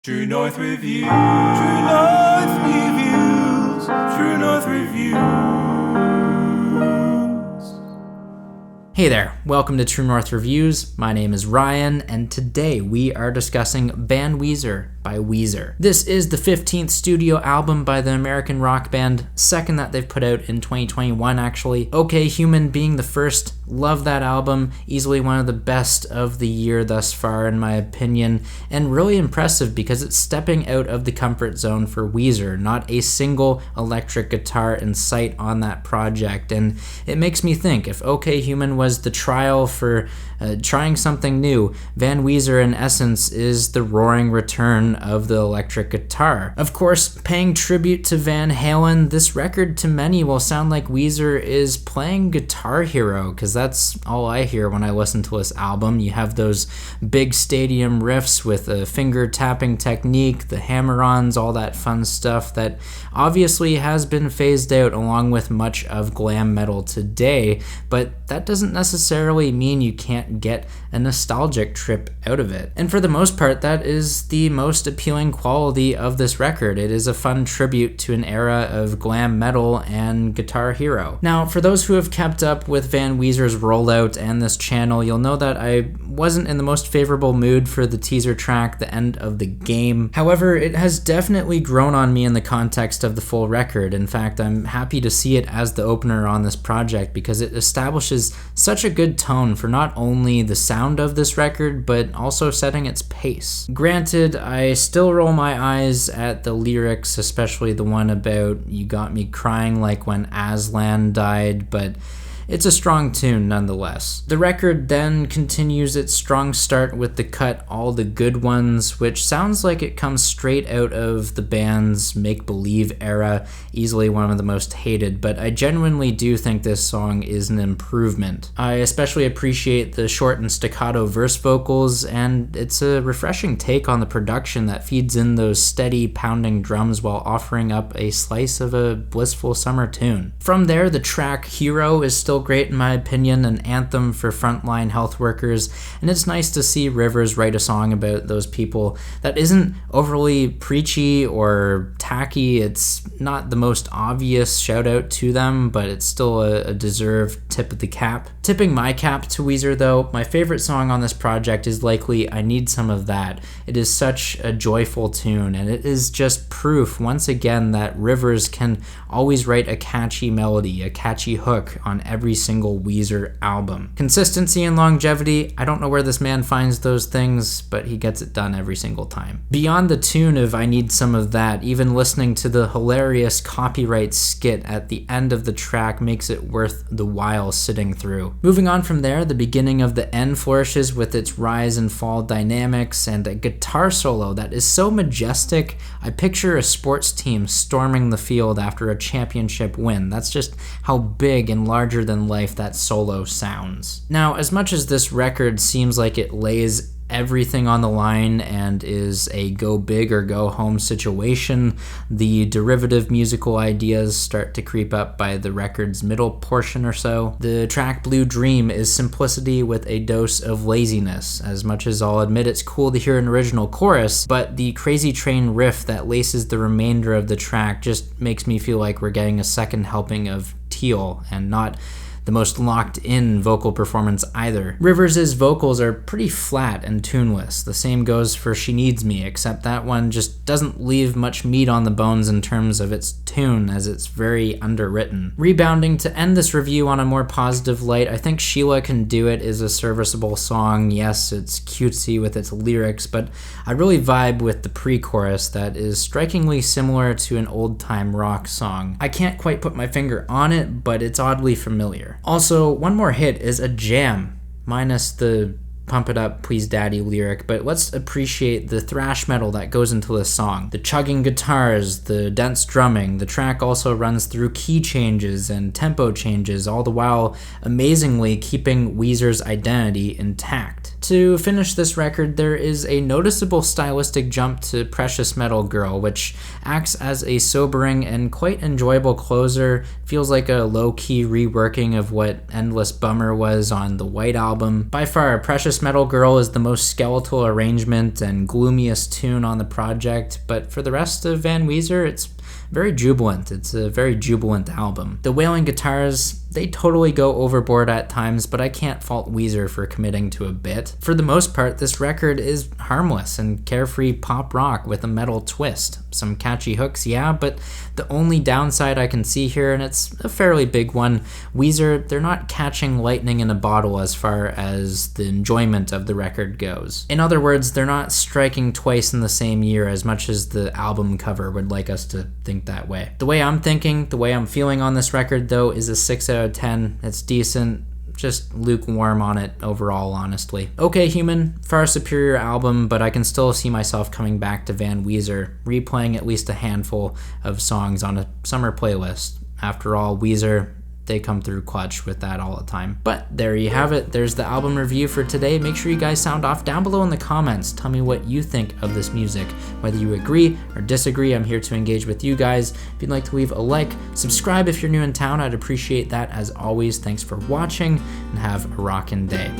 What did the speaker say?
True North Reviews, True North Reviews, True North Reviews. Hey there, welcome to True North Reviews. My name is Ryan, and today we are discussing non-Weezer by Weezer. This is the 15th studio album by the American rock band, second that they've put out in 2021 actually. OK Human being the first, love that album, easily one of the best of the year thus far in my opinion, and really impressive because it's stepping out of the comfort zone for Weezer, not a single electric guitar in sight on that project, and it makes me think if OK Human was the trial for trying something new, non-Weezer in essence is the roaring return of the electric guitar. Of course, paying tribute to Van Halen, this record to many will sound like Weezer is playing Guitar Hero, because that's all I hear when I listen to this album. You have those big stadium riffs with a finger tapping technique, the hammer-ons, all that fun stuff that obviously has been phased out along with much of glam metal today, but that doesn't necessarily mean you can't get a nostalgic trip out of it. And for the most part, that is the most appealing quality of this record. It is a fun tribute to an era of glam metal and Guitar Hero. Now, for those who have kept up with non-Weezer's rollout and this channel, you'll know that I wasn't in the most favorable mood for the teaser track, The End of the Game. However, it has definitely grown on me in the context of the full record. In fact, I'm happy to see it as the opener on this project because it establishes such a good tone for not only the sound of this record, but also setting its pace. Granted, I still roll my eyes at the lyrics, especially the one about "you got me crying like when Aslan died," but it's a strong tune nonetheless. The record then continues its strong start with the cut All the Good Ones, which sounds like it comes straight out of the band's make-believe era, easily one of the most hated, but I genuinely do think this song is an improvement. I especially appreciate the short and staccato verse vocals, and it's a refreshing take on the production that feeds in those steady pounding drums while offering up a slice of a blissful summer tune. From there, the track Hero is still great in my opinion, an anthem for frontline health workers, and it's nice to see Rivers write a song about those people that isn't overly preachy or tacky. It's not the most obvious shout out to them, but it's still a deserved tip of the cap. Tipping my cap to Weezer though, my favorite song on this project is likely I Need Some of That. It is such a joyful tune, and it is just proof once again that Rivers can always write a catchy melody, a catchy hook on every single Weezer album. Consistency and longevity, I don't know where this man finds those things, but he gets it done every single time. Beyond the tune of I Need Some of That, even listening to the hilarious copyright skit at the end of the track makes it worth the while sitting through. Moving on from there, the beginning of the end flourishes with its rise and fall dynamics and a guitar solo that is so majestic, I picture a sports team storming the field after a championship win. That's just how big and larger than life that solo sounds. Now, as much as this record seems like it lays everything on the line and is a go big or go home situation, the derivative musical ideas start to creep up by the record's middle portion or so. The track Blue Dream is simplicity with a dose of laziness. As much as I'll admit it's cool to hear an original chorus, but the Crazy Train riff that laces the remainder of the track just makes me feel like we're getting a second helping of Teal and not the most locked-in vocal performance either. Rivers' vocals are pretty flat and tuneless. The same goes for She Needs Me, except that one just doesn't leave much meat on the bones in terms of its tune, as it's very underwritten. Rebounding to end this review on a more positive light, I think Sheila Can Do It is a serviceable song. Yes, it's cutesy with its lyrics, but I really vibe with the pre-chorus that is strikingly similar to an old-time rock song. I can't quite put my finger on it, but it's oddly familiar. Also, one more hit is a jam, minus the pump it up please daddy lyric, but let's appreciate the thrash metal that goes into this song. The chugging guitars, the dense drumming. The track also runs through key changes and tempo changes, all the while amazingly keeping Weezer's identity intact. To finish this record, there is a noticeable stylistic jump to Precious Metal Girl, which acts as a sobering and quite enjoyable closer, feels like a low-key reworking of what Endless Bummer was on the White Album. By far, Precious First Metal Girl is the most skeletal arrangement and gloomiest tune on the project, but for the rest of Van Weezer, it's very jubilant. It's a very jubilant album. The wailing guitars, they totally go overboard at times, but I can't fault Weezer for committing to a bit. For the most part, this record is harmless and carefree pop rock with a metal twist. Some catchy hooks, yeah, but the only downside I can see here, and it's a fairly big one, Weezer, they're not catching lightning in a bottle as far as the enjoyment of the record goes. In other words, they're not striking twice in the same year as much as the album cover would like us to think that way. The way I'm thinking, the way I'm feeling on this record though, is a 6 out of 10. It's decent, just lukewarm on it overall, honestly. Okay, Human, far superior album, but I can still see myself coming back to Van Weezer, replaying at least a handful of songs on a summer playlist. After all, Weezer, they come through clutch with that all the time. But there you have it. There's the album review for today. Make sure you guys sound off down below in the comments. Tell me what you think of this music. Whether you agree or disagree, I'm here to engage with you guys. If you'd like to leave a like, subscribe if you're new in town. I'd appreciate that as always. Thanks for watching and have a rockin' day.